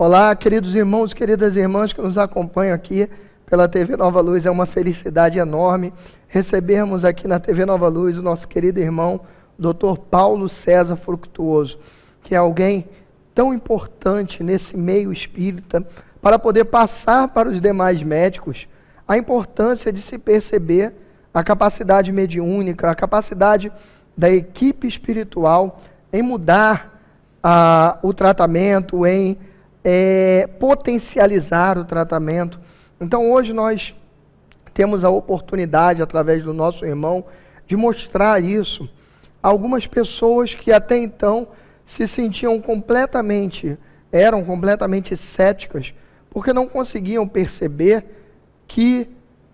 Olá, queridos irmãos e queridas irmãs que nos acompanham aqui pela TV Nova Luz. É uma felicidade enorme recebermos aqui na TV Nova Luz o nosso querido irmão, Dr. Paulo César Fructuoso, que é alguém tão importante nesse meio espírita, para poder passar para os demais médicos a importância de se perceber a capacidade mediúnica, a capacidade da equipe espiritual em mudar o tratamento, em potencializar o tratamento. Então hoje nós temos a oportunidade, através do nosso irmão, de mostrar isso a algumas pessoas que até então se sentiam eram completamente céticas, porque não conseguiam perceber que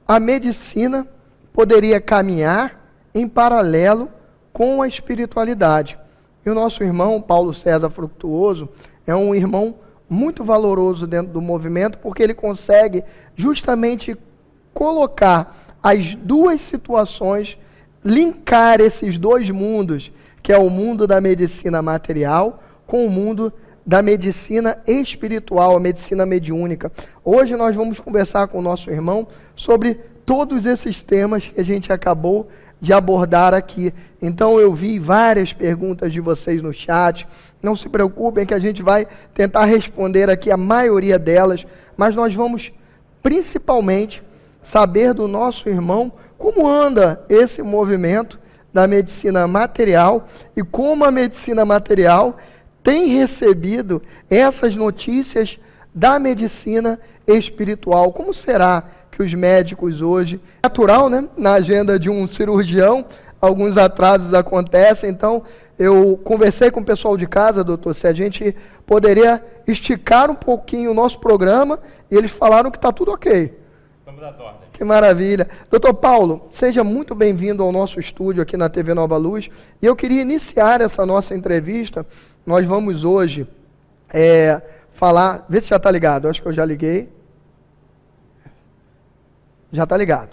a medicina poderia caminhar em paralelo com a espiritualidade. E o nosso irmão, Paulo César Fructuoso, é um irmão muito valoroso dentro do movimento, porque ele consegue justamente colocar as duas situações, linkar esses dois mundos, que é o mundo da medicina material com o mundo da medicina espiritual, a medicina mediúnica. Hoje nós vamos conversar com o nosso irmão sobre todos esses temas que a gente acabou de abordar aqui. Então eu vi várias perguntas de vocês no chat. Não se preocupem que a gente vai tentar responder aqui a maioria delas, mas nós vamos principalmente saber do nosso irmão como anda esse movimento da medicina material e como a medicina material tem recebido essas notícias da medicina espiritual. Como será que os médicos hoje, natural, né? Na agenda de um cirurgião, alguns atrasos acontecem. Então, eu conversei com o pessoal de casa, doutor, se a gente poderia esticar um pouquinho o nosso programa, e eles falaram que está tudo ok. Estamos à ordem. Que maravilha. Doutor Paulo, seja muito bem-vindo ao nosso estúdio aqui na TV Nova Luz. E eu queria iniciar essa nossa entrevista. Nós vamos hoje falar... Vê se já está ligado. Eu acho que eu já liguei. Já está ligado.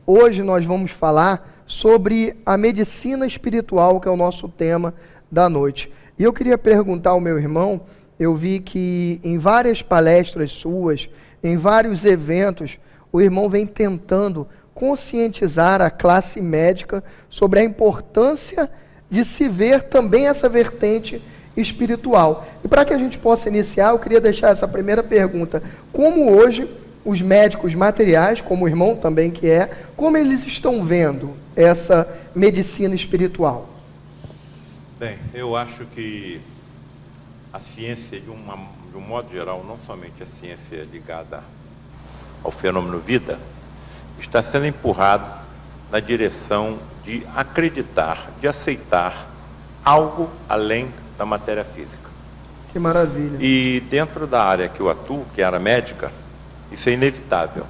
Hoje nós vamos falar sobre a medicina espiritual, que é o nosso tema da noite. E eu queria perguntar ao meu irmão, eu vi que em várias palestras suas, em vários eventos, o irmão vem tentando conscientizar a classe médica sobre a importância de se ver também essa vertente espiritual. E para que a gente possa iniciar, eu queria deixar essa primeira pergunta. Como hoje os médicos materiais, como o irmão também que como eles estão vendo essa medicina espiritual? Bem, eu acho que a ciência, de um modo geral, não somente a ciência ligada ao fenômeno vida, está sendo empurrado na direção de acreditar, de aceitar algo além da matéria física. Que maravilha. E dentro da área que eu atuo, que é a área médica, isso é inevitável.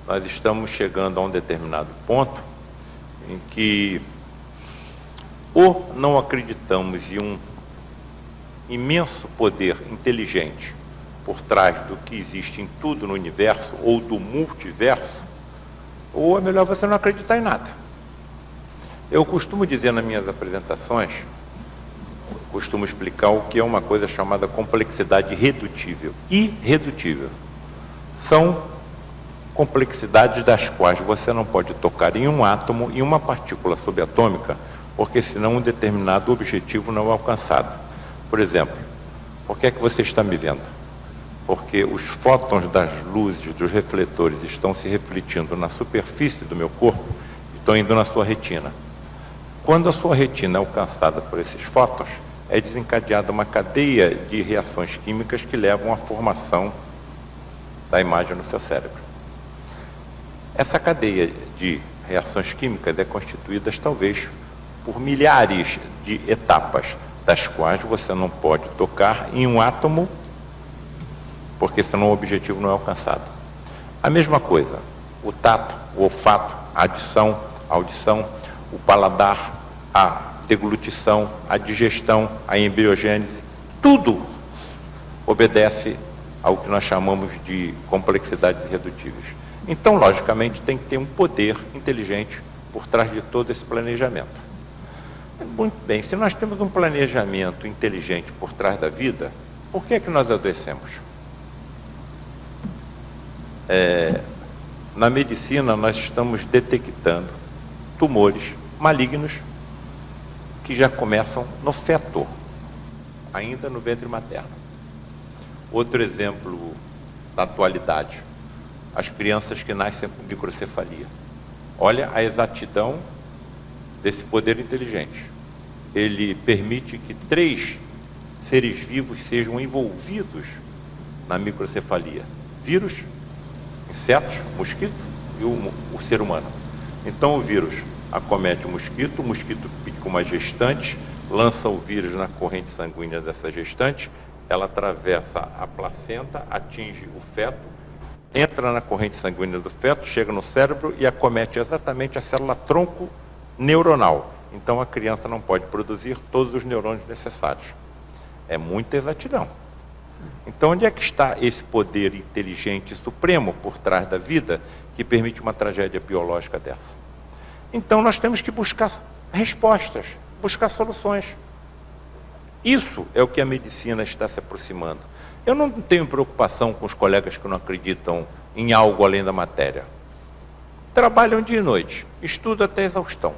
Nós estamos chegando a um determinado ponto em que ou não acreditamos em um imenso poder inteligente por trás do que existe em tudo no universo ou do multiverso, ou é melhor você não acreditar em nada. Eu costumo dizer nas minhas apresentações, costumo explicar o que é uma coisa chamada complexidade redutível. Irredutível. São complexidades das quais você não pode tocar em um átomo, em uma partícula subatômica, porque senão um determinado objetivo não é alcançado. Por exemplo, por que é que você está me vendo? Porque os fótons das luzes, dos refletores, estão se refletindo na superfície do meu corpo e estão indo na sua retina. Quando a sua retina é alcançada por esses fótons, é desencadeada uma cadeia de reações químicas que levam à formação da imagem no seu cérebro. Essa cadeia de reações químicas é constituída talvez por milhares de etapas, das quais você não pode tocar em um átomo, porque senão o objetivo não é alcançado. A mesma coisa, o tato, o olfato, a audição, o paladar, a deglutição, a digestão, a embriogênese, tudo obedece ao que nós chamamos de complexidades irredutíveis. Então, logicamente, tem que ter um poder inteligente por trás de todo esse planejamento. Muito bem, se nós temos um planejamento inteligente por trás da vida, Por que é que nós adoecemos? Na medicina, nós estamos detectando tumores malignos que já começam no feto, ainda no ventre materno. Outro exemplo da atualidade, as crianças que nascem com microcefalia. Olha a exatidão desse poder inteligente. Ele permite que 3 seres vivos sejam envolvidos na microcefalia: vírus, insetos, mosquito e o ser humano. Então o vírus acomete o mosquito pica uma gestante, lança o vírus na corrente sanguínea dessa gestante, ela atravessa a placenta, atinge o feto, entra na corrente sanguínea do feto, chega no cérebro e acomete exatamente a célula tronco neuronal. Então a criança não pode produzir todos os neurônios necessários. É muita exatidão. Então onde é que está esse poder inteligente supremo por trás da vida que permite uma tragédia biológica dessa? Então nós temos que buscar respostas, buscar soluções. Isso é o que a medicina está se aproximando. Eu não tenho preocupação com os colegas que não acreditam em algo além da matéria. Trabalham dia e noite, estudam até exaustão,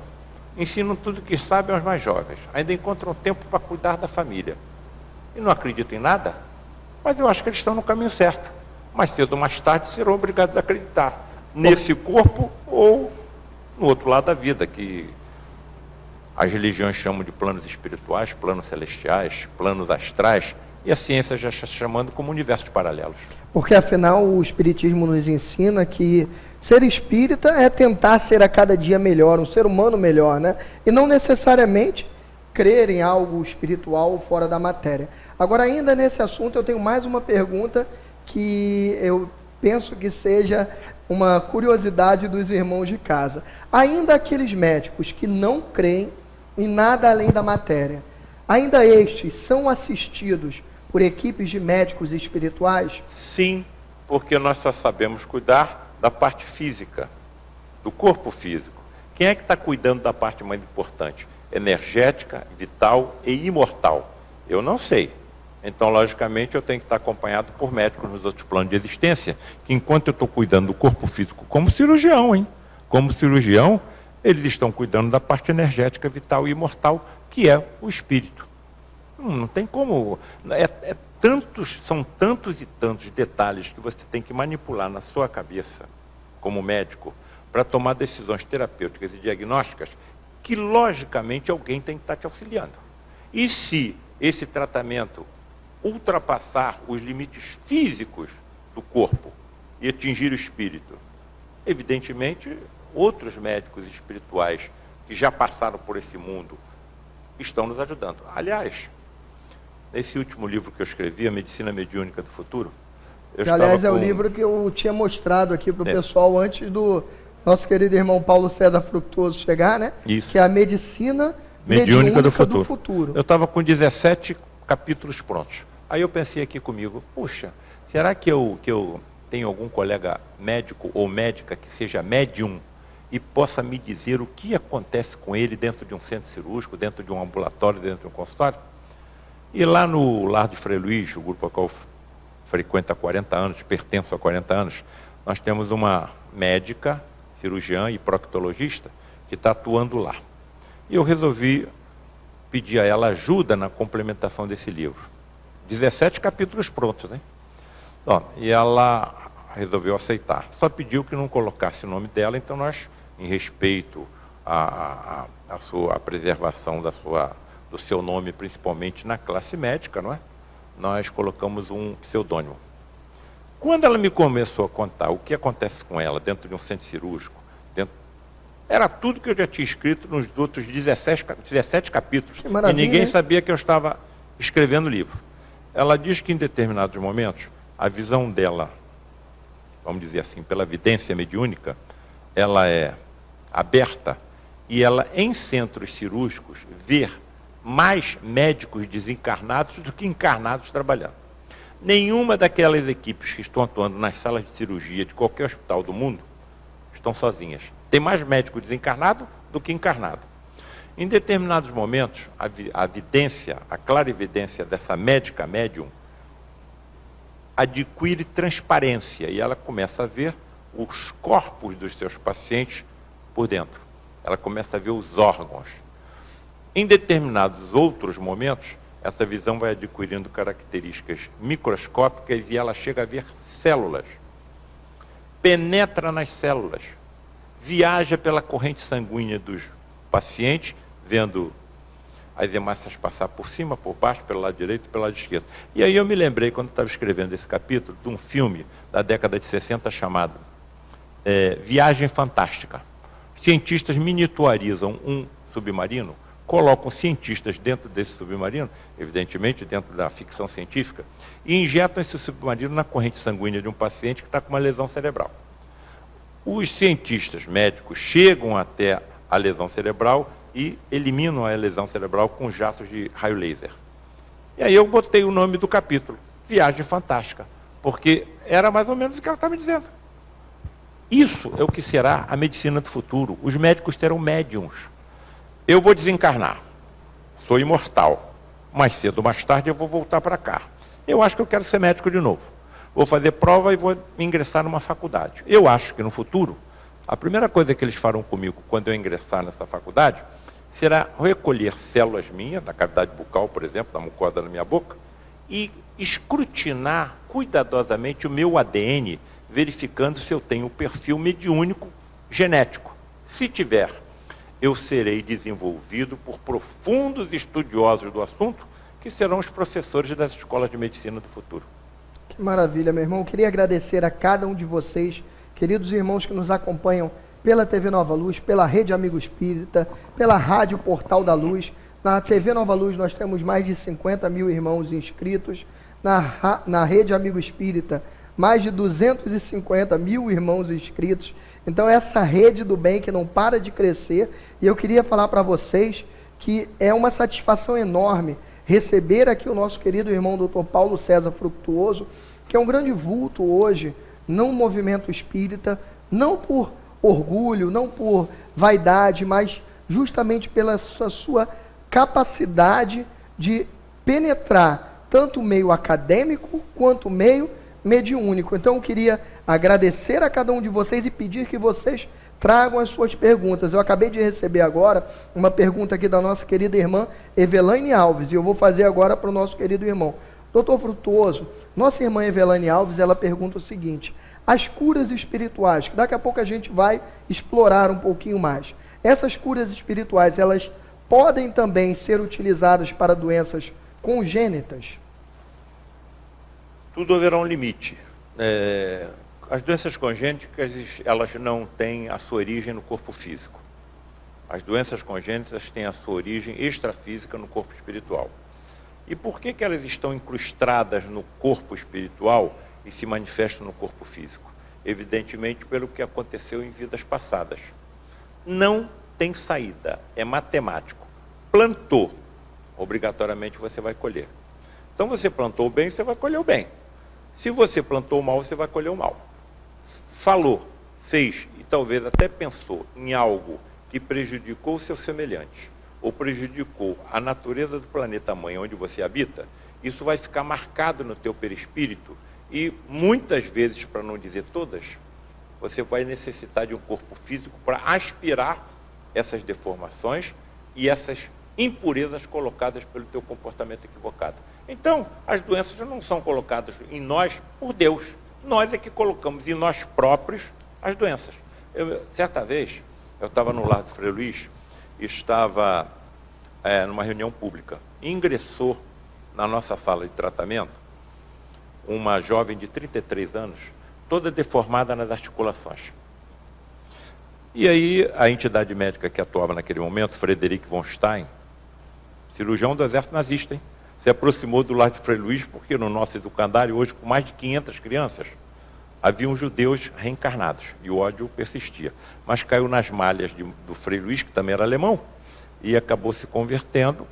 ensinam tudo que sabem aos mais jovens, ainda encontram tempo para cuidar da família. E não acreditam em nada? Mas eu acho que eles estão no caminho certo. Mais cedo ou mais tarde serão obrigados a acreditar nesse corpo ou no outro lado da vida, que as religiões chamam de planos espirituais, planos celestiais, planos astrais, e a ciência já está chamando como universos paralelos. Porque afinal o Espiritismo nos ensina que ser espírita é tentar ser a cada dia melhor, um ser humano melhor, né? E não necessariamente crer em algo espiritual fora da matéria. Agora, ainda nesse assunto, eu tenho mais uma pergunta que eu penso que seja uma curiosidade dos irmãos de casa. Ainda aqueles médicos que não creem em nada além da matéria, ainda estes são assistidos por equipes de médicos espirituais? Sim, porque nós só sabemos cuidar da parte física, do corpo físico. Quem é que está cuidando da parte mais importante? Energética, vital e imortal? Eu não sei. Então, logicamente, eu tenho que estar acompanhado por médicos nos outros planos de existência, que enquanto eu estou cuidando do corpo físico, como cirurgião, como cirurgião, eles estão cuidando da parte energética, vital e imortal, que é o espírito. Não tem como. São tantos e tantos detalhes que você tem que manipular na sua cabeça, como médico, para tomar decisões terapêuticas e diagnósticas, que logicamente alguém tem que estar te auxiliando. E se esse tratamento ultrapassar os limites físicos do corpo e atingir o espírito, evidentemente outros médicos espirituais que já passaram por esse mundo estão nos ajudando. Aliás, nesse último livro que eu escrevi, A Medicina Mediúnica do Futuro, aliás, é o livro que eu tinha mostrado aqui para o pessoal antes do nosso querido irmão Paulo César Frutuoso chegar, né? Isso. Que é a Medicina Mediúnica do Futuro. Eu estava com 17 capítulos prontos. Aí eu pensei aqui comigo, puxa, será que eu tenho algum colega médico ou médica que seja médium e possa me dizer o que acontece com ele dentro de um centro cirúrgico, dentro de um ambulatório, dentro de um consultório? E lá no Lar de Frei Luís, o grupo ao qual eu frequento há 40 anos, pertenço há 40 anos, nós temos uma médica, cirurgiã e proctologista que está atuando lá. E eu resolvi pedir a ela ajuda na complementação desse livro. 17 capítulos prontos, hein? Bom, e ela resolveu aceitar. Só pediu que não colocasse o nome dela, então nós, em respeito à preservação do seu nome, principalmente na classe médica, não é? Nós colocamos um pseudônimo. Quando ela me começou a contar o que acontece com ela dentro de um centro cirúrgico, era tudo que eu já tinha escrito nos outros 17 capítulos. E ninguém sabia que eu estava escrevendo o livro. Ela diz que em determinados momentos, a visão dela, vamos dizer assim, pela vidência mediúnica, ela é aberta e ela, em centros cirúrgicos, vê mais médicos desencarnados do que encarnados trabalhando. Nenhuma daquelas equipes que estão atuando nas salas de cirurgia de qualquer hospital do mundo estão sozinhas. Tem mais médico desencarnado do que encarnado. Em determinados momentos, a vidência, a clarividência dessa médica médium, adquire transparência e ela começa a ver os corpos dos seus pacientes por dentro. Ela começa a ver os órgãos. Em determinados outros momentos, essa visão vai adquirindo características microscópicas e ela chega a ver células. Penetra nas células. Viaja pela corrente sanguínea dos pacientes, vendo as hemácias passar por cima, por baixo, pelo lado direito e pelo lado esquerdo. E aí eu me lembrei, quando estava escrevendo esse capítulo, de um filme da década de 60 chamado Viagem Fantástica. Cientistas miniaturizam um submarino, colocam cientistas dentro desse submarino, evidentemente dentro da ficção científica, e injetam esse submarino na corrente sanguínea de um paciente que está com uma lesão cerebral. Os cientistas médicos chegam até a lesão cerebral e eliminam a lesão cerebral com jatos de raio laser. E aí eu botei o nome do capítulo, Viagem Fantástica, porque era mais ou menos o que ela estava me dizendo. Isso é o que será a medicina do futuro. Os médicos terão médiums. Eu vou desencarnar, sou imortal, mais cedo ou mais tarde eu vou voltar para cá. Eu acho que eu quero ser médico de novo. Vou fazer prova e vou ingressar numa faculdade. Eu acho que no futuro, a primeira coisa que eles farão comigo quando eu ingressar nessa faculdade será recolher células minhas, da cavidade bucal, por exemplo, da mucosa da minha boca, e escrutinar cuidadosamente o meu ADN, verificando se eu tenho o perfil mediúnico genético. Se tiver, eu serei desenvolvido por profundos estudiosos do assunto, que serão os professores das escolas de medicina do futuro. Que maravilha, meu irmão. Eu queria agradecer a cada um de vocês, queridos irmãos que nos acompanham pela TV Nova Luz, pela Rede Amigo Espírita, pela Rádio Portal da Luz. Na TV Nova Luz nós temos mais de 50 mil irmãos inscritos. Na Rede Amigo Espírita, mais de 250 mil irmãos inscritos. Então essa rede do bem que não para de crescer. E eu queria falar para vocês que é uma satisfação enorme receber aqui o nosso querido irmão Dr. Paulo César Fructuoso, que é um grande vulto hoje no movimento espírita, não por orgulho, não por vaidade, mas justamente pela sua capacidade de penetrar tanto o meio acadêmico quanto o meio mediúnico. Então eu queria agradecer a cada um de vocês e pedir que vocês tragam as suas perguntas. Eu acabei de receber agora uma pergunta aqui da nossa querida irmã Evelaine Alves, e eu vou fazer agora para o nosso querido irmão. Doutor Frutuoso, nossa irmã Evelaine Alves, ela pergunta o seguinte: as curas espirituais, que daqui a pouco a gente vai explorar um pouquinho mais, essas curas espirituais, elas podem também ser utilizadas para doenças congênitas? Tudo haverá um limite. As doenças congênitas, elas não têm a sua origem no corpo físico. As doenças congênitas têm a sua origem extrafísica no corpo espiritual. E por que elas estão incrustadas no corpo espiritual e se manifestam no corpo físico? Evidentemente pelo que aconteceu em vidas passadas. Não tem saída, é matemático. Plantou, obrigatoriamente você vai colher. Então você plantou o bem, você vai colher o bem. Se você plantou o mal, você vai colher o mal. Falou, fez e talvez até pensou em algo que prejudicou o seu semelhante, ou prejudicou a natureza do planeta mãe onde você habita, isso vai ficar marcado no teu perispírito e muitas vezes, para não dizer todas, você vai necessitar de um corpo físico para aspirar essas deformações e essas impurezas colocadas pelo teu comportamento equivocado. Então, as doenças não são colocadas em nós por Deus. Nós é que colocamos em nós próprios as doenças. Certa vez, eu estava no lar do Frei Luís, estava numa reunião pública. Ingressou na nossa sala de tratamento uma jovem de 33 anos, toda deformada nas articulações. E aí, a entidade médica que atuava naquele momento, Frederic von Stein, cirurgião do exército nazista, hein? Se aproximou do lar de Frei Luís, porque no nosso educandário, hoje, com mais de 500 crianças, haviam judeus reencarnados, e o ódio persistia. Mas caiu nas malhas do Frei Luís, que também era alemão, e acabou se convertendo,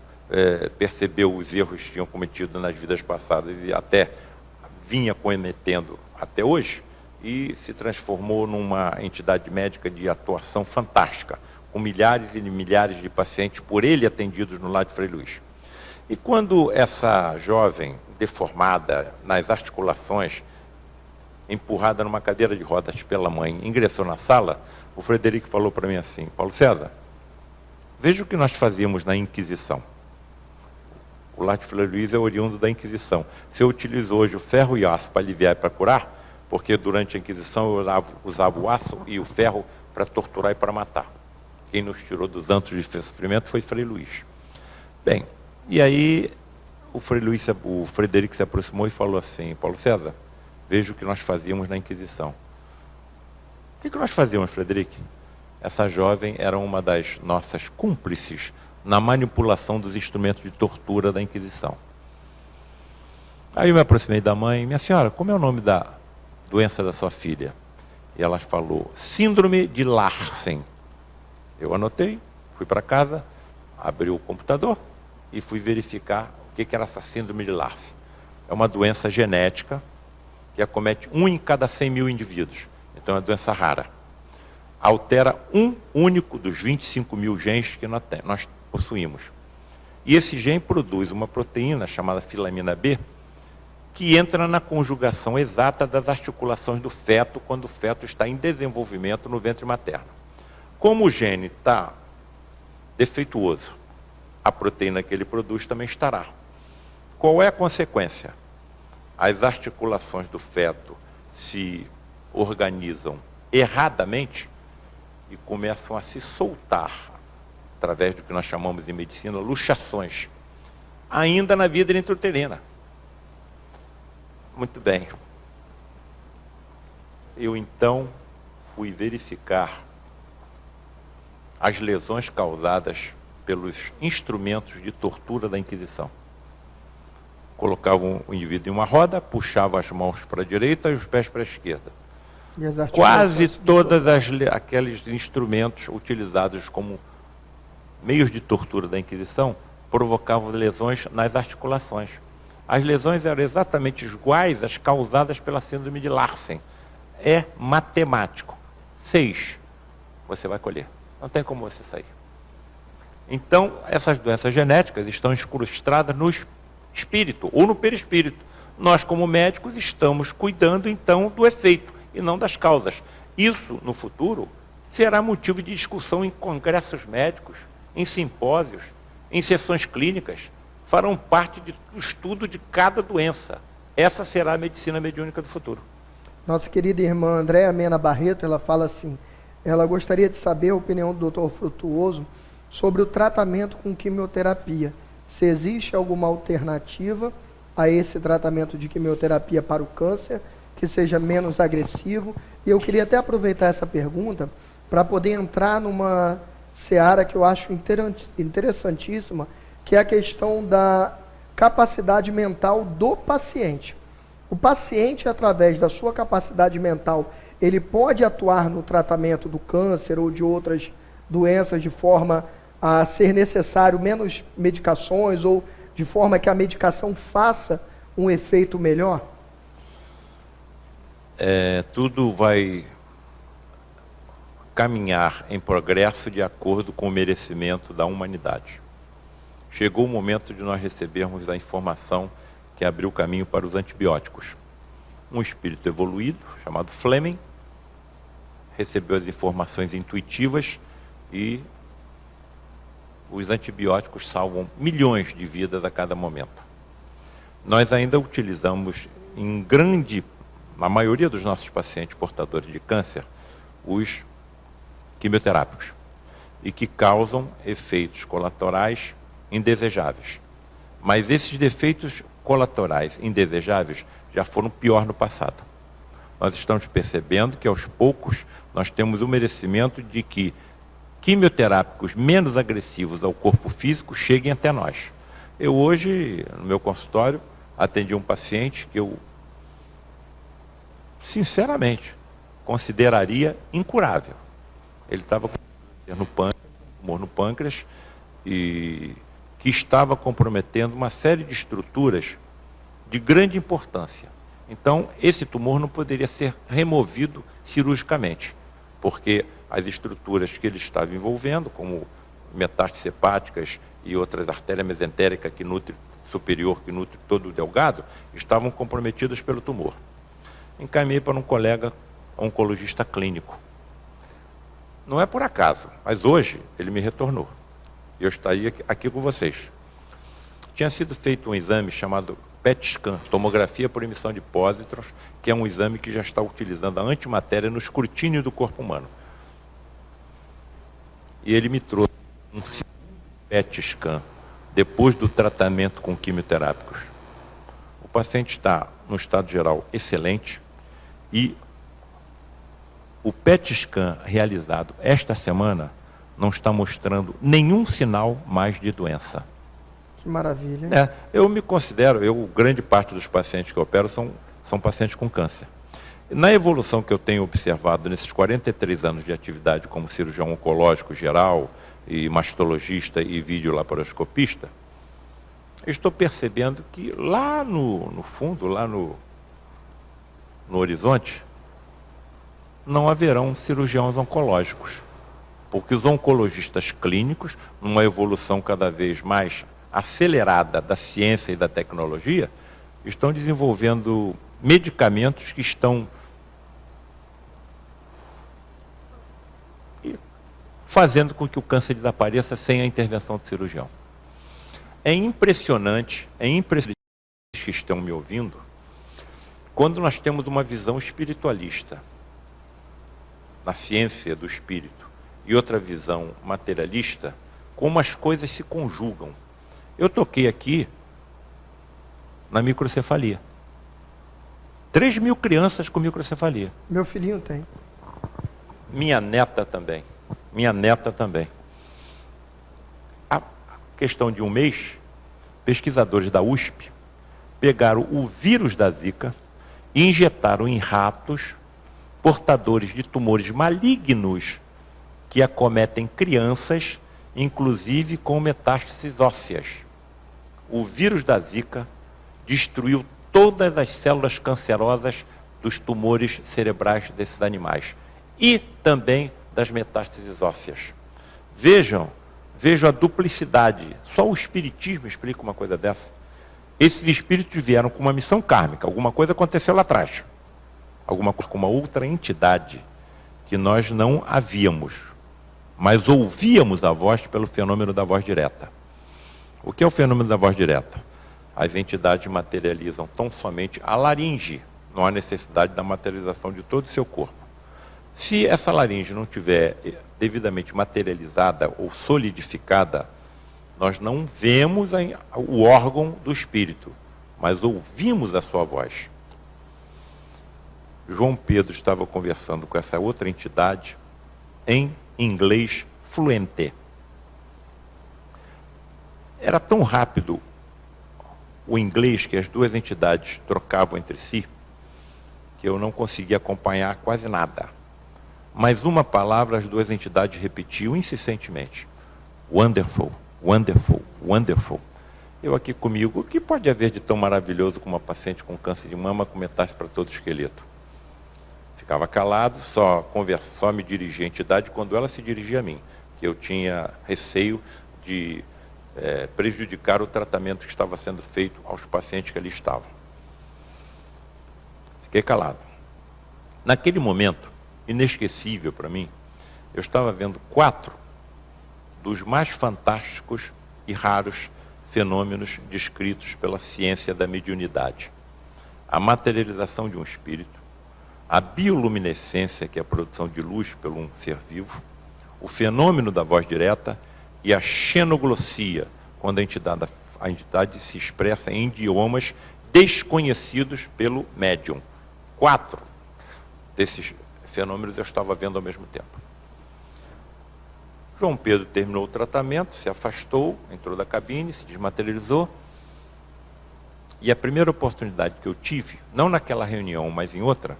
percebeu os erros que tinham cometido nas vidas passadas, e até vinha cometendo até hoje, e se transformou numa entidade médica de atuação fantástica, com milhares e milhares de pacientes por ele atendidos no lar de Frei Luís. E quando essa jovem deformada nas articulações, empurrada numa cadeira de rodas pela mãe, ingressou na sala, o Frederico falou para mim assim: Paulo César, veja o que nós fazíamos na Inquisição. O Latte Fleur Luiz é oriundo da Inquisição. Se eu utilizo hoje o ferro e o aço para aliviar e para curar, porque durante a Inquisição eu usava o aço e o ferro para torturar e para matar. Quem nos tirou dos antros de sofrimento foi Frei Luís. Bem, e aí o Frederico se aproximou e falou assim: Paulo César, veja o que nós fazíamos na Inquisição. O que nós fazíamos, Frederico? Essa jovem era uma das nossas cúmplices na manipulação dos instrumentos de tortura da Inquisição. Aí eu me aproximei da mãe: minha senhora, como é o nome da doença da sua filha? E ela falou: síndrome de Larsen. Eu anotei, fui para casa, abri o computador e fui verificar o que era essa síndrome de Larsen. É uma doença genética que acomete 1 em cada 100 mil indivíduos. Então é uma doença rara. Altera um único dos 25 mil genes que nós possuímos. E esse gene produz uma proteína chamada filamina B, que entra na conjugação exata das articulações do feto quando o feto está em desenvolvimento no ventre materno. Como o gene está defeituoso, a proteína que ele produz também estará. Qual é a consequência? As articulações do feto se organizam erradamente e começam a se soltar, através do que nós chamamos em medicina luxações, ainda na vida intrauterina. Muito bem. Eu então fui verificar as lesões causadas pelos instrumentos de tortura da Inquisição. Colocavam o indivíduo em uma roda, puxavam as mãos para a direita e os pés para a esquerda. Quase todos aqueles instrumentos utilizados como meios de tortura da Inquisição provocavam lesões nas articulações. As lesões eram exatamente iguais às causadas pela síndrome de Larsen. É matemático. 6, você vai colher. Não tem como você sair. Então, essas doenças genéticas estão incrustadas no espírito ou no perispírito. Nós, como médicos, estamos cuidando, então, do efeito e não das causas. Isso, no futuro, será motivo de discussão em congressos médicos, em simpósios, em sessões clínicas. Farão parte do estudo de cada doença. Essa será a medicina mediúnica do futuro. Nossa querida irmã Andréa Mena Barreto, ela fala assim, ela gostaria de saber a opinião do Dr. Frutuoso sobre o tratamento com quimioterapia. Se existe alguma alternativa a esse tratamento de quimioterapia para o câncer, que seja menos agressivo. E eu queria até aproveitar essa pergunta para poder entrar numa seara que eu acho interessantíssima, que é a questão da capacidade mental do paciente. O paciente, através da sua capacidade mental, ele pode atuar no tratamento do câncer ou de outras doenças de forma a ser necessário menos medicações ou de forma que a medicação faça um efeito melhor? Tudo vai caminhar em progresso de acordo com o merecimento da humanidade. Chegou o momento de nós recebermos a informação que abriu caminho para os antibióticos. Um espírito evoluído, chamado Fleming, recebeu as informações intuitivas e os antibióticos salvam milhões de vidas a cada momento. Nós ainda utilizamos na maioria dos nossos pacientes portadores de câncer, os quimioterápicos, e que causam efeitos colaterais indesejáveis. Mas esses defeitos colaterais indesejáveis já foram pior no passado. Nós estamos percebendo que aos poucos nós temos o merecimento de que quimioterápicos menos agressivos ao corpo físico cheguem até nós. Eu hoje, no meu consultório, atendi um paciente que eu, sinceramente, consideraria incurável. Ele estava com tumor no pâncreas e que estava comprometendo uma série de estruturas de grande importância. Então, esse tumor não poderia ser removido cirurgicamente, porque as estruturas que ele estava envolvendo, como metástases hepáticas e outras artéria mesentérica que nutre superior, que nutre todo o delgado, estavam comprometidas pelo tumor. Encaminhei para um colega oncologista clínico. Não é por acaso, mas hoje ele me retornou. Eu estaria aqui com vocês. Tinha sido feito um exame chamado PET scan, tomografia por emissão de pósitrons, que é um exame que já está utilizando a antimatéria no escrutínio do corpo humano. E ele me trouxe um PET scan, depois do tratamento com quimioterápicos. O paciente está no estado geral excelente e o PET scan realizado esta semana não está mostrando nenhum sinal mais de doença. Que maravilha. Eu me considero, grande parte dos pacientes que eu opero são pacientes com câncer. Na evolução que eu tenho observado nesses 43 anos de atividade como cirurgião oncológico geral, e mastologista e videolaparoscopista, eu estou percebendo que lá no fundo, lá no horizonte, não haverão cirurgiões oncológicos, porque os oncologistas clínicos, numa evolução cada vez mais acelerada da ciência e da tecnologia, estão desenvolvendo medicamentos que estão fazendo com que o câncer desapareça sem a intervenção do cirurgião. É impressionante que estão me ouvindo, quando nós temos uma visão espiritualista na ciência do espírito e outra visão materialista, como as coisas se conjugam. Eu toquei aqui na microcefalia. 3.000 crianças com microcefalia. Meu filhinho tem. Minha neta também. Minha neta também. A questão de um mês, pesquisadores da USP pegaram o vírus da Zika e injetaram em ratos portadores de tumores malignos que acometem crianças, inclusive com metástases ósseas. O vírus da Zika destruiu todas as células cancerosas dos tumores cerebrais desses animais e também das metástases ósseas. Vejam a duplicidade. Só o espiritismo explica uma coisa dessa. Esses espíritos vieram com uma missão kármica, alguma coisa aconteceu lá atrás. Alguma coisa com uma outra entidade que nós não havíamos, mas ouvíamos a voz pelo fenômeno da voz direta. O que é o fenômeno da voz direta? As entidades materializam tão somente a laringe, não há necessidade da materialização de todo o seu corpo. Se essa laringe não estiver devidamente materializada ou solidificada, nós não vemos o órgão do espírito, mas ouvimos a sua voz. João Pedro estava conversando com essa outra entidade em inglês fluente. Era tão rápido o inglês que as duas entidades trocavam entre si, que eu não conseguia acompanhar quase nada. Mas uma palavra as duas entidades repetiam insistentemente. Wonderful, wonderful, wonderful. Eu aqui comigo, o que pode haver de tão maravilhoso com uma paciente com câncer de mama com metástase para todo o esqueleto? Ficava calado, só me dirigia à entidade quando ela se dirigia a mim, que eu tinha receio de prejudicar o tratamento que estava sendo feito aos pacientes que ali estavam. Fiquei calado. Naquele momento, inesquecível para mim, eu estava vendo 4 dos mais fantásticos e raros fenômenos descritos pela ciência da mediunidade. A materialização de um espírito, a bioluminescência, que é a produção de luz pelo um ser vivo, o fenômeno da voz direta e a xenoglossia, quando a entidade se expressa em idiomas desconhecidos pelo médium. 4 desses fenômenos eu estava vendo ao mesmo tempo. João Pedro terminou o tratamento, se afastou, entrou da cabine, se desmaterializou. E a primeira oportunidade que eu tive, não naquela reunião, mas em outra,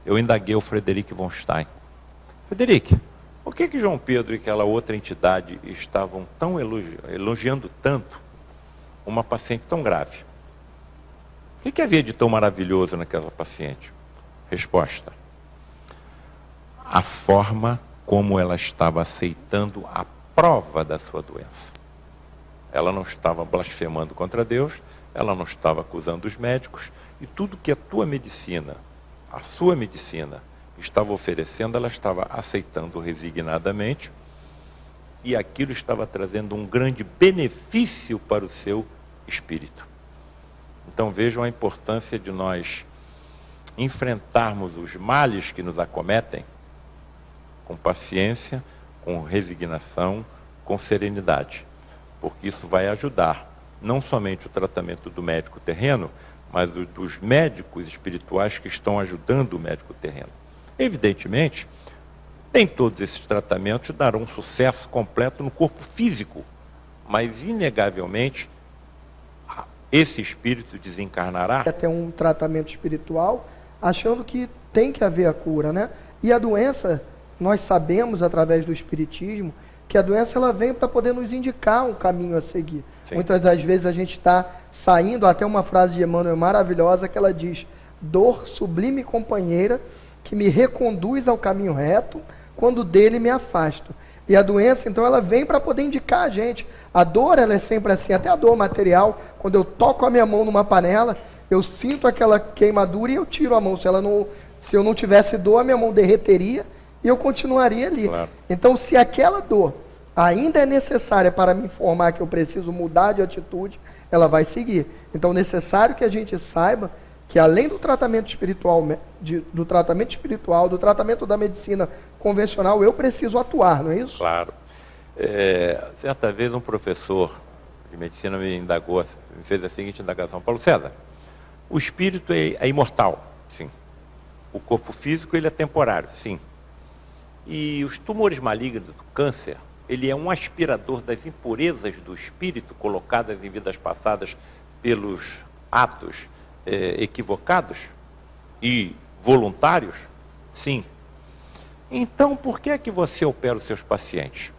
eu indaguei o Frederic von Stein. Frederic, por que João Pedro e aquela outra entidade estavam tão elogiando tanto uma paciente tão grave? O que havia de tão maravilhoso naquela paciente? Resposta: a forma como ela estava aceitando a prova da sua doença. Ela não estava blasfemando contra Deus, ela não estava acusando os médicos, e tudo que a tua medicina, a sua medicina, estava oferecendo, ela estava aceitando resignadamente, e aquilo estava trazendo um grande benefício para o seu espírito. Então vejam a importância de nós enfrentarmos os males que nos acometem com paciência, com resignação, com serenidade, porque isso vai ajudar não somente o tratamento do médico terreno, mas dos médicos espirituais que estão ajudando o médico terreno. Evidentemente, nem todos esses tratamentos darão sucesso completo no corpo físico, mas inegavelmente esse espírito desencarnará. Até um tratamento espiritual, achando que tem que haver a cura, né? E a doença, nós sabemos através do espiritismo, que a doença ela vem para poder nos indicar um caminho a seguir. Sim. Muitas das vezes a gente está saindo, até uma frase de Emmanuel maravilhosa que ela diz: dor sublime companheira que me reconduz ao caminho reto, quando dele me afasto. E a doença, então, ela vem para poder indicar a gente. A dor, ela é sempre assim, até a dor material, quando eu toco a minha mão numa panela, eu sinto aquela queimadura e eu tiro a mão. Se eu não tivesse dor, a minha mão derreteria e eu continuaria ali. Claro. Então, se aquela dor ainda é necessária para me informar que eu preciso mudar de atitude, ela vai seguir. Então, é necessário que a gente saiba que além do tratamento espiritual, do tratamento da medicina convencional, eu preciso atuar, não é isso? Claro. Certa vez um professor de medicina me indagou, me fez a seguinte indagação: Paulo César, o espírito é imortal? Sim. O corpo físico ele é temporário? Sim. E os tumores malignos do câncer, ele é um aspirador das impurezas do espírito colocadas em vidas passadas pelos atos equivocados e voluntários? Sim. Então, por que é que você opera os seus pacientes?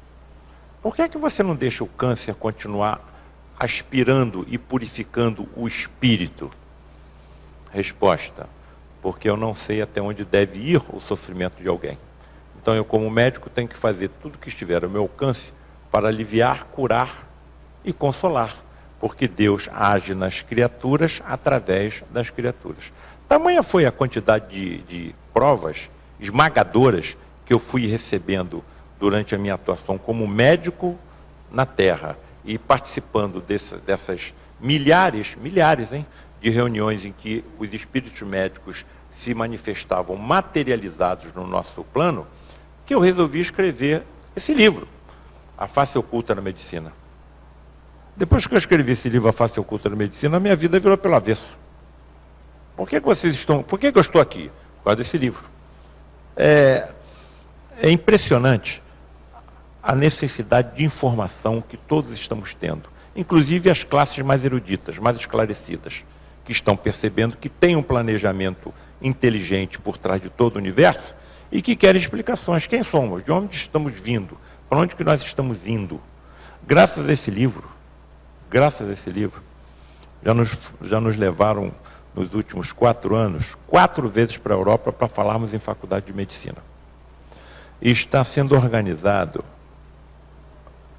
Por que é que você não deixa o câncer continuar aspirando e purificando o espírito? Resposta: porque eu não sei até onde deve ir o sofrimento de alguém. Então eu, como médico, tenho que fazer tudo que estiver ao meu alcance para aliviar, curar e consolar, porque Deus age nas criaturas através das criaturas. Tamanha foi a quantidade de provas esmagadoras que eu fui recebendo durante a minha atuação como médico na Terra e participando dessas milhares de reuniões em que os espíritos médicos se manifestavam materializados no nosso plano, que eu resolvi escrever esse livro, A Face Oculta da Medicina. Depois que eu escrevi esse livro, A Face Oculta da Medicina, a minha vida virou pelo avesso. Por que eu estou aqui? Por causa desse livro. É impressionante a necessidade de informação que todos estamos tendo, inclusive as classes mais eruditas, mais esclarecidas, que estão percebendo que tem um planejamento inteligente por trás de todo o universo e que querem explicações. Quem somos? De onde estamos vindo? Para onde que nós estamos indo? Graças a esse livro, já nos levaram, nos últimos 4 anos, 4 vezes para a Europa para falarmos em faculdade de medicina. E está sendo organizado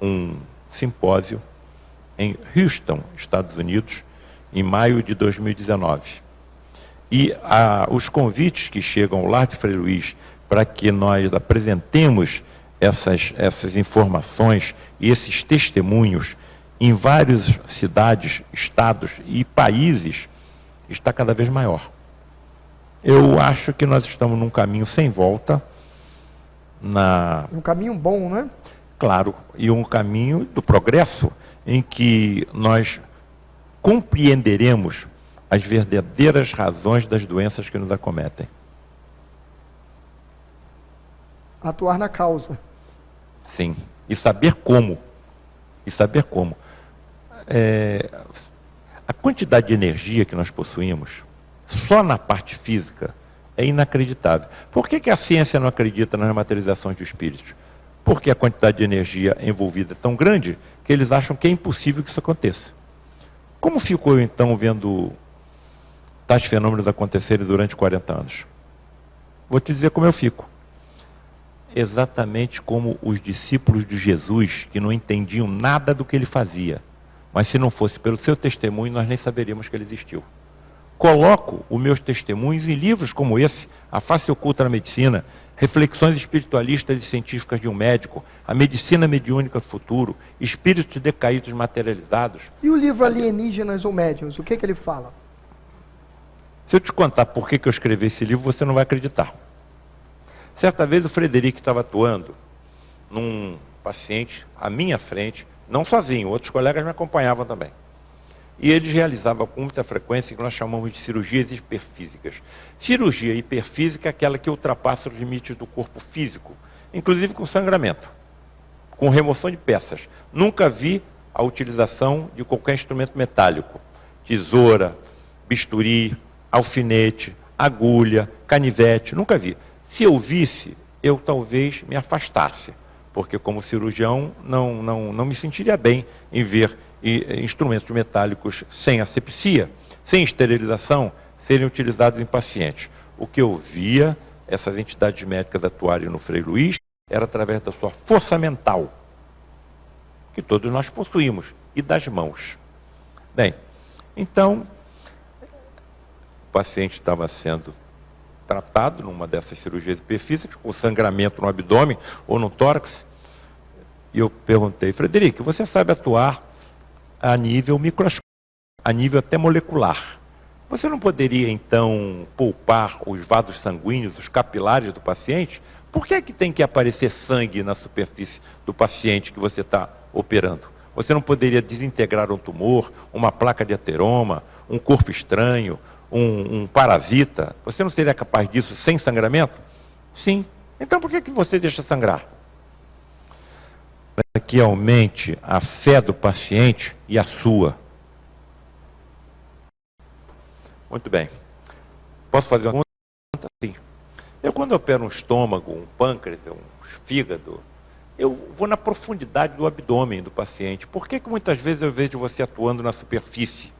um simpósio em Houston, Estados Unidos, em maio de 2019. E os convites que chegam ao Lar de Frei Luís para que nós apresentemos essas informações e esses testemunhos em várias cidades, estados e países, está cada vez maior. Eu acho que nós estamos num caminho sem volta. Um caminho bom, né? Claro, e um caminho do progresso, em que nós compreenderemos as verdadeiras razões das doenças que nos acometem. Atuar na causa. Sim, e saber como. A quantidade de energia que nós possuímos, só na parte física, é inacreditável. Por que a ciência não acredita nas materializações de espíritos? Porque a quantidade de energia envolvida é tão grande que eles acham que é impossível que isso aconteça. Como ficou, então, vendo tais fenômenos acontecerem durante 40 anos? Vou te dizer como eu fico. Exatamente como os discípulos de Jesus, que não entendiam nada do que ele fazia, mas se não fosse pelo seu testemunho, nós nem saberíamos que ele existiu. Coloco os meus testemunhos em livros como esse, A Face Oculta na Medicina, Reflexões Espiritualistas e Científicas de um Médico, A Medicina Mediúnica do Futuro, Espíritos Decaídos Materializados. E o livro Alienígenas ou Médiuns, o que ele fala? Se eu te contar por que eu escrevi esse livro, você não vai acreditar. Certa vez o Frederico estava atuando num paciente à minha frente, não sozinho, outros colegas me acompanhavam também. E eles realizavam com muita frequência o que nós chamamos de cirurgias hiperfísicas. Cirurgia hiperfísica é aquela que ultrapassa os limites do corpo físico, inclusive com sangramento, com remoção de peças. Nunca vi a utilização de qualquer instrumento metálico, tesoura, bisturi, alfinete, agulha, canivete, nunca vi. Se eu visse, eu talvez me afastasse, porque como cirurgião não me sentiria bem em ver instrumentos metálicos sem asepsia, sem esterilização, serem utilizados em pacientes. O que eu via essas entidades médicas atuarem no Frei Luiz era através da sua força mental, que todos nós possuímos, e das mãos. Bem, então, o paciente estava sendo tratado numa dessas cirurgias hiperfísicas, com sangramento no abdômen ou no tórax, e eu perguntei, Frederico, você sabe atuar a nível microscópico, a nível até molecular. Você não poderia, então, poupar os vasos sanguíneos, os capilares do paciente? Por que é que tem que aparecer sangue na superfície do paciente que você está operando? Você não poderia desintegrar um tumor, uma placa de ateroma, um corpo estranho, um parasita? Você não seria capaz disso sem sangramento? Sim. Então por que você deixa sangrar? Para que aumente a fé do paciente e a sua. Muito bem. Posso fazer uma pergunta? Sim. Eu, quando opero um estômago, um pâncreas, um fígado, eu vou na profundidade do abdômen do paciente. Por que muitas vezes eu vejo você atuando na superfície?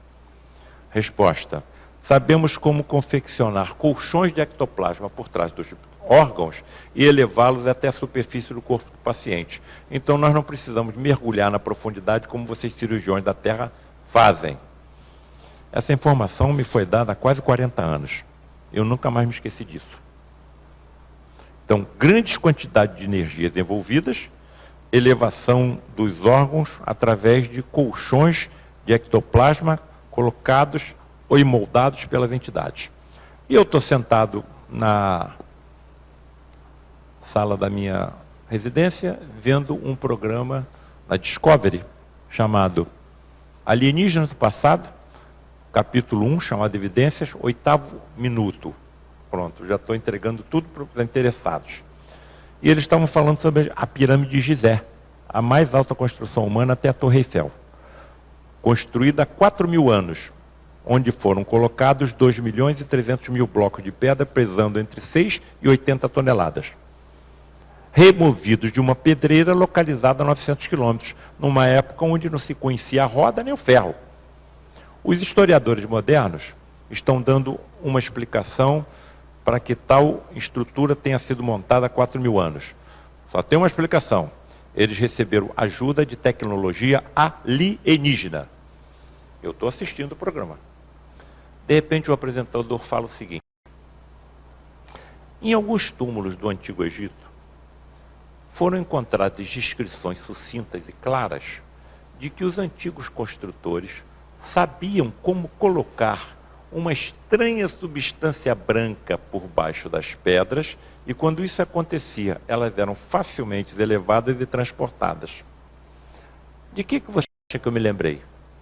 Resposta. Sabemos como confeccionar colchões de ectoplasma por trás dos órgãos e elevá-los até a superfície do corpo do paciente. Então nós não precisamos mergulhar na profundidade como vocês cirurgiões da Terra fazem. Essa informação me foi dada há quase 40 anos. Eu nunca mais me esqueci disso. Então, grandes quantidades de energias envolvidas, elevação dos órgãos através de colchões de ectoplasma colocados ou emoldados pelas entidades. E eu estou sentado na sala da minha residência, vendo um programa na Discovery, chamado Alienígenas do Passado, capítulo 1, chamado Evidências, 8º minuto. Pronto, já estou entregando tudo para os interessados. E eles estavam falando sobre a pirâmide de Gizé, a mais alta construção humana até a Torre Eiffel, construída há 4.000 anos, onde foram colocados 2.300.000 blocos de pedra, pesando entre 6 e 80 toneladas. Removidos de uma pedreira localizada a 900 quilômetros, numa época onde não se conhecia a roda nem o ferro. Os historiadores modernos estão dando uma explicação para que tal estrutura tenha sido montada há 4.000 anos. Só tem uma explicação. Eles receberam ajuda de tecnologia alienígena. Eu estou assistindo o programa. De repente o apresentador fala o seguinte: em alguns túmulos do Antigo Egito, foram encontradas descrições sucintas e claras de que os antigos construtores sabiam como colocar uma estranha substância branca por baixo das pedras, e quando isso acontecia, elas eram facilmente elevadas e transportadas. De que você acha que eu me lembrei?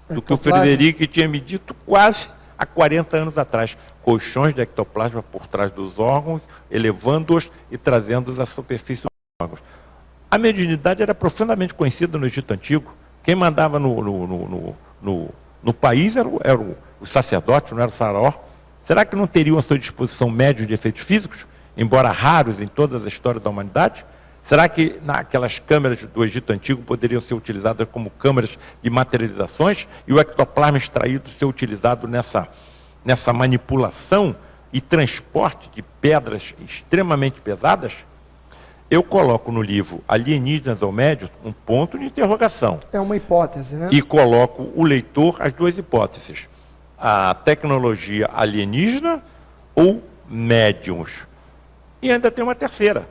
Do que o Frederico tinha me dito quase há 40 anos atrás. Colchões de ectoplasma por trás dos órgãos, elevando-os e trazendo-os à superfície dos órgãos. A mediunidade era profundamente conhecida no Egito Antigo. Quem mandava no país era o sacerdote, não era o faraó. Será que não teriam à sua disposição médios de efeitos físicos, embora raros em todas as histórias da humanidade? Será que naquelas câmeras do Egito Antigo poderiam ser utilizadas como câmeras de materializações e o ectoplasma extraído ser utilizado nessa manipulação e transporte de pedras extremamente pesadas? eu coloco no livro Alienígenas ou Médios um ponto de interrogação. É uma hipótese, né? E coloco o leitor as duas hipóteses. A tecnologia alienígena ou médiums. E ainda tem uma terceira.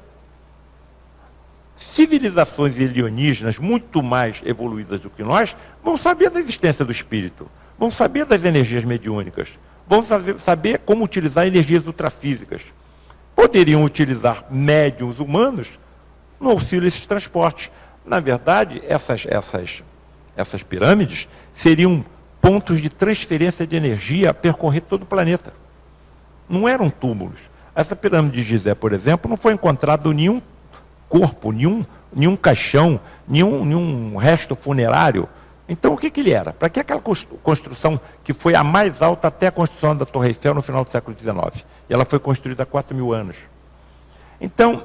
Civilizações alienígenas muito mais evoluídas do que nós vão saber da existência do espírito, vão saber das energias mediúnicas, vão saber como utilizar energias ultrafísicas. Poderiam utilizar médiums humanos no auxílio desses transportes. Na verdade, essas pirâmides seriam pontos de transferência de energia a percorrer todo o planeta. Não eram túmulos. Essa pirâmide de Gizé, por exemplo, não foi encontrado nenhum corpo, nenhum caixão, nenhum resto funerário. Então, o que ele era? Para que aquela construção que foi a mais alta até a construção da Torre Eiffel no final do século XIX? E ela foi construída há 4.000 anos. Então,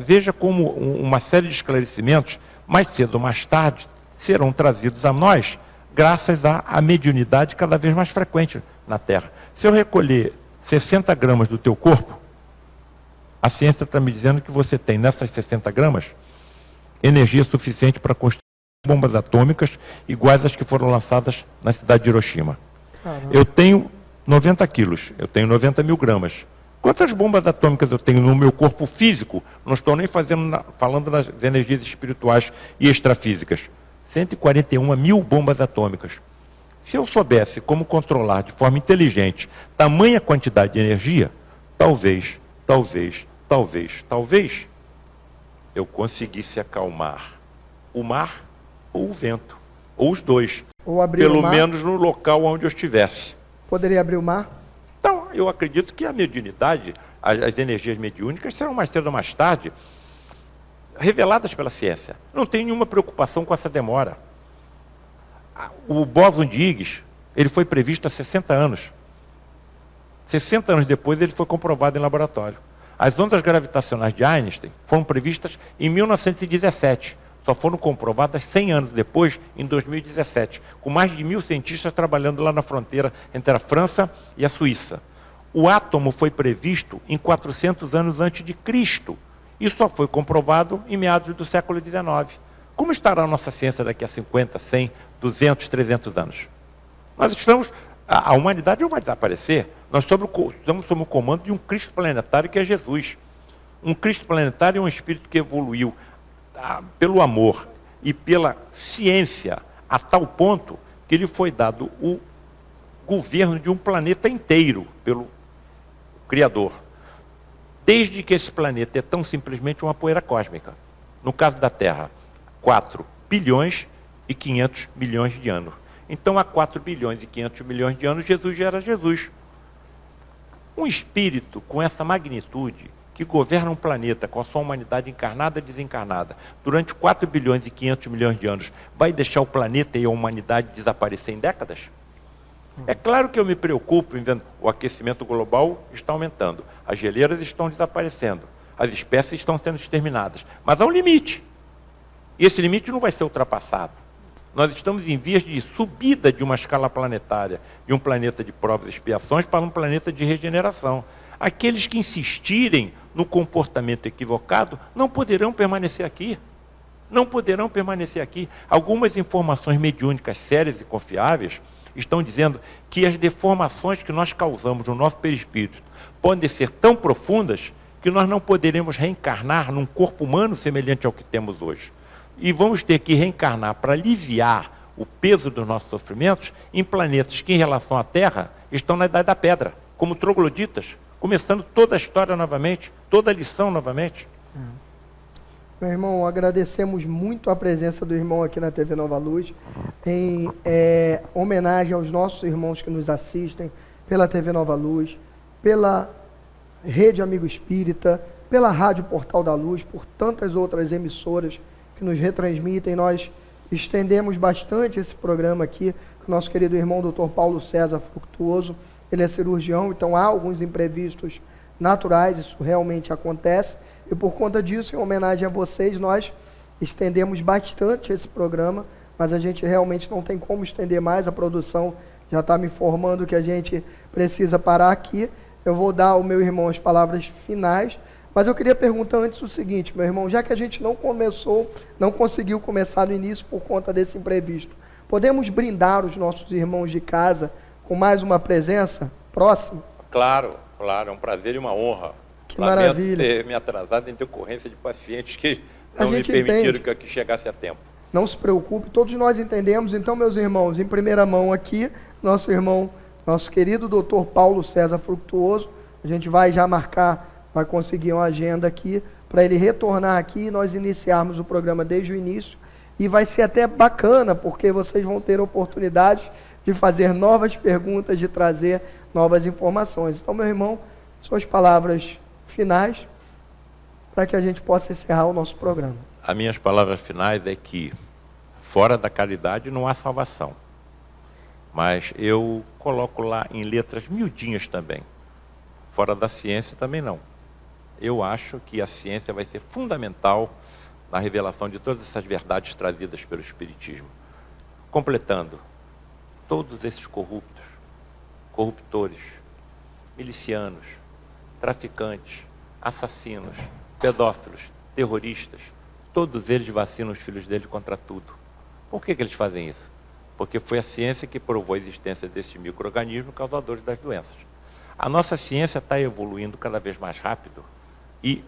veja como uma série de esclarecimentos, mais cedo ou mais tarde, serão trazidos a nós, graças à mediunidade cada vez mais frequente na Terra. Se eu recolher 60 gramas do teu corpo, a ciência está me dizendo que você tem nessas 60 gramas energia suficiente para construir bombas atômicas iguais às que foram lançadas na cidade de Hiroshima. Caramba. Eu tenho 90 quilos, eu tenho 90 mil gramas. Quantas bombas atômicas eu tenho no meu corpo físico? Não estou nem falando das energias espirituais e extrafísicas. 141 mil bombas atômicas. Se eu soubesse como controlar de forma inteligente tamanha quantidade de energia, talvez eu conseguisse acalmar o mar ou o vento, ou os dois, ou abrir pelo o mar. menos no local onde eu estivesse. Poderia abrir o mar? Então, eu acredito que a mediunidade, as energias mediúnicas serão mais cedo ou mais tarde reveladas pela ciência. Não tenho nenhuma preocupação com essa demora. O bóson de Higgs, ele foi previsto há 60 anos. 60 anos depois ele foi comprovado em laboratório. As ondas gravitacionais de Einstein foram previstas em 1917. Só foram comprovadas 100 anos depois, em 2017, com mais de 1.000 cientistas trabalhando lá na fronteira entre a França e a Suíça. O átomo foi previsto em 400 anos antes de Cristo. E só foi comprovado em meados do século XIX. Como estará a nossa ciência daqui a 50, 100, 200, 300 anos? Nós estamos... A humanidade não vai desaparecer. Nós estamos sob o comando de um Cristo planetário que é Jesus. Um Cristo planetário é um espírito que evoluiu pelo amor e pela ciência a tal ponto que lhe foi dado o governo de um planeta inteiro pelo Criador. Desde que esse planeta é tão simplesmente uma poeira cósmica. No caso da Terra, 4 bilhões e 500 milhões de anos. Então, há 4 bilhões e 500 milhões de anos, Jesus já era Jesus. Um espírito com essa magnitude, que governa um planeta com a sua humanidade encarnada e desencarnada, durante 4 bilhões e 500 milhões de anos, vai deixar o planeta e a humanidade desaparecer em décadas? É claro que eu me preocupo em ver o aquecimento global está aumentando, as geleiras estão desaparecendo, as espécies estão sendo exterminadas, mas há um limite. E esse limite não vai ser ultrapassado. Nós estamos em vias de subida de uma escala planetária, de um planeta de provas e expiações para um planeta de regeneração. Aqueles que insistirem no comportamento equivocado não poderão permanecer aqui. Não poderão permanecer aqui. Algumas informações mediúnicas sérias e confiáveis estão dizendo que as deformações que nós causamos no nosso perispírito podem ser tão profundas que nós não poderemos reencarnar num corpo humano semelhante ao que temos hoje. E vamos ter que reencarnar para aliviar o peso dos nossos sofrimentos em planetas que, em relação à Terra, estão na Idade da Pedra, como trogloditas, começando toda a história novamente, toda a lição novamente. Meu irmão, agradecemos muito a presença do irmão aqui na TV Nova Luz, em homenagem aos nossos irmãos que nos assistem pela TV Nova Luz, pela Rede Amigo Espírita, pela Rádio Portal da Luz, por tantas outras emissoras que nos retransmitem. Nós estendemos bastante esse programa aqui com o nosso querido irmão Dr. Paulo César Fructuoso. Ele é cirurgião, então há alguns imprevistos naturais, isso realmente acontece, e por conta disso, em homenagem a vocês, nós estendemos bastante esse programa, mas a gente realmente não tem como estender mais, a produção já está me informando que a gente precisa parar aqui. Eu vou dar ao meu irmão as palavras finais, Mas eu queria perguntar antes o seguinte, meu irmão, já que a gente não conseguiu começar no início por conta desse imprevisto, podemos brindar os nossos irmãos de casa com mais uma presença próxima? Claro, é um prazer e uma honra. Que maravilha. Ter me atrasado em decorrência de pacientes que A não me gente permitiram entende. que aqui chegasse a tempo. Não se preocupe, todos nós entendemos. Então, meus irmãos, em primeira mão aqui, nosso irmão, nosso querido doutor Paulo César Fructuoso, a gente vai já marcar, vai conseguir uma agenda aqui, para ele retornar aqui e nós iniciarmos o programa desde o início. E vai ser até bacana, porque vocês vão ter oportunidade de fazer novas perguntas, de trazer novas informações. Então, meu irmão, suas palavras finais, para que a gente possa encerrar o nosso programa. As minhas palavras finais é que fora da caridade não há salvação. Mas eu coloco lá em letras miudinhas também. Fora da ciência também não. Eu acho que a ciência vai ser fundamental na revelação de todas essas verdades trazidas pelo Espiritismo. Completando, todos esses corruptos, corruptores, milicianos, traficantes, assassinos, pedófilos, terroristas, todos eles vacinam os filhos deles contra tudo. Por que eles fazem isso? Porque foi a ciência que provou a existência desses micro-organismos causadores das doenças. A nossa ciência está evoluindo cada vez mais rápido e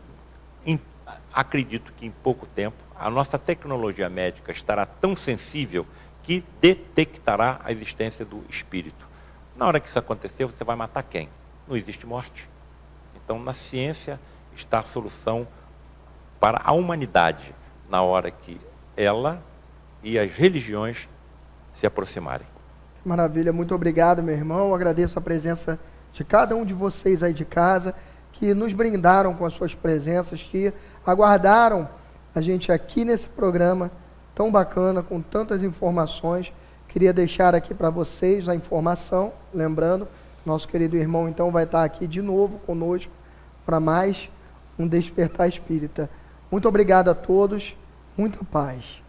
acredito que em pouco tempo a nossa tecnologia médica estará tão sensível que detectará a existência do espírito. Na hora que isso acontecer, você vai matar quem? Não existe morte. Então, na ciência está a solução para a humanidade, na hora que ela e as religiões se aproximarem. Maravilha, muito obrigado, meu irmão. Agradeço a presença de cada um de vocês aí de casa, que nos brindaram com as suas presenças, que aguardaram a gente aqui nesse programa tão bacana, com tantas informações. Queria deixar aqui para vocês a informação, lembrando, nosso querido irmão então vai estar aqui de novo conosco para mais um Despertar Espírita. Muito obrigado a todos, muita paz.